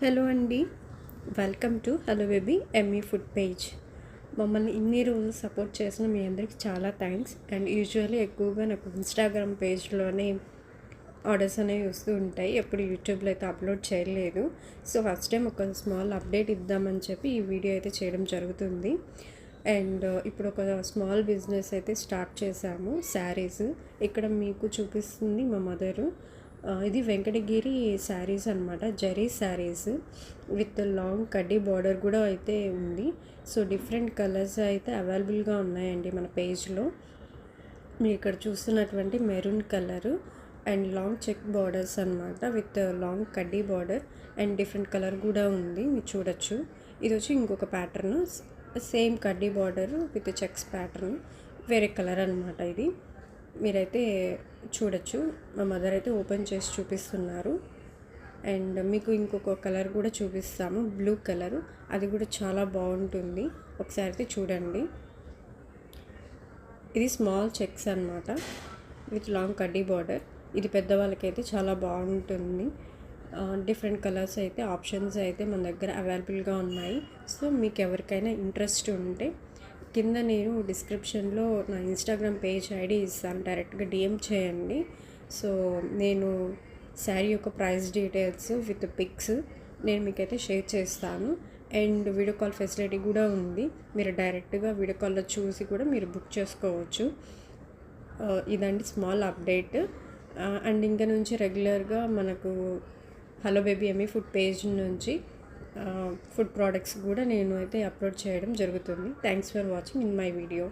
Hello అండి. Welcome to hello baby Emmy food page. మమ్మల్ని ఇన్ని రోజులు సపోర్ట్ చేసిన మీ అందరికి చాలా థ్యాంక్స్. అండ్ యూజువల్లీ ఎక్కువగా నాకు ఇన్స్టాగ్రామ్ పేజ్లోనే ఆర్డర్స్ అనేవి వస్తూ ఉంటాయి. ఎప్పుడు యూట్యూబ్లో అయితే అప్లోడ్ చేయలేదు. సో ఫస్ట్ టైం ఒక స్మాల్ అప్డేట్ ఇద్దామని చెప్పి ఈ వీడియో అయితే చేయడం జరుగుతుంది. అండ్ ఇప్పుడు ఒక స్మాల్ బిజినెస్ అయితే స్టార్ట్ చేశాము. శారీస్ ఇక్కడ మీకు చూపిస్తుంది మా మదరు. ఇది వెంకటగిరి శారీస్ అనమాట. జరీ శారీస్ విత్ లాంగ్ కడ్డీ బార్డర్ కూడా అయితే ఉంది. సో డిఫరెంట్ కలర్స్ అయితే అవైలబుల్గా ఉన్నాయండి మన పేజ్లో. మీరు ఇక్కడ చూస్తున్నటువంటి maroon colour and long check borders అనమాట విత్ లాంగ్ కడ్డీ బార్డర్ అండ్ డిఫరెంట్ కలర్ కూడా ఉంది, మీరు చూడొచ్చు. ఇది వచ్చి ఇంకొక ప్యాటర్న్, సేమ్ కడ్డీ బార్డర్ విత్ చెక్స్ ప్యాటర్న్, వేరే కలర్ అనమాట. ఇది మీరైతే చూడొచ్చు. మా మదర్ అయితే ఓపెన్ చేసి చూపిస్తున్నారు. అండ్ మీకు ఇంకొక కలర్ కూడా చూపిస్తాము, బ్లూ కలరు. అది కూడా చాలా బాగుంటుంది, ఒకసారి అయితే చూడండి. ఇది స్మాల్ చెక్స్ అనమాట విత్ లాంగ్ కడ్డీ బార్డర్. ఇది పెద్దవాళ్ళకైతే చాలా బాగుంటుంది. డిఫరెంట్ కలర్స్ అయితే ఆప్షన్స్ అయితే మన దగ్గర అవైలబుల్గా ఉన్నాయి. సో మీకు ఎవరికైనా ఇంట్రెస్ట్ ఉంటే కింద నేను డిస్క్రిప్షన్లో నా ఇన్స్టాగ్రామ్ పేజ్ ఐడి ఇస్తాను, డైరెక్ట్గా డిఎం చేయండి. సో నేను శారీ యొక్క ప్రైస్ డీటెయిల్స్ విత్ పిక్స్ నేను మీకైతే షేర్ చేస్తాను. అండ్ వీడియో కాల్ ఫెసిలిటీ కూడా ఉంది, మీరు డైరెక్ట్గా వీడియో కాల్లో చూసి కూడా మీరు బుక్ చేసుకోవచ్చు. ఇదండి స్మాల్ అప్డేట్. అండ్ ఇంకా నుంచి రెగ్యులర్గా మనకు hello baby Emmy food page నుంచి ఫుడ్ ప్రోడక్ట్స్ కూడా నేను అయితే అప్లోడ్ చేయడం జరుగుతుంది. Thanks for watching in my video.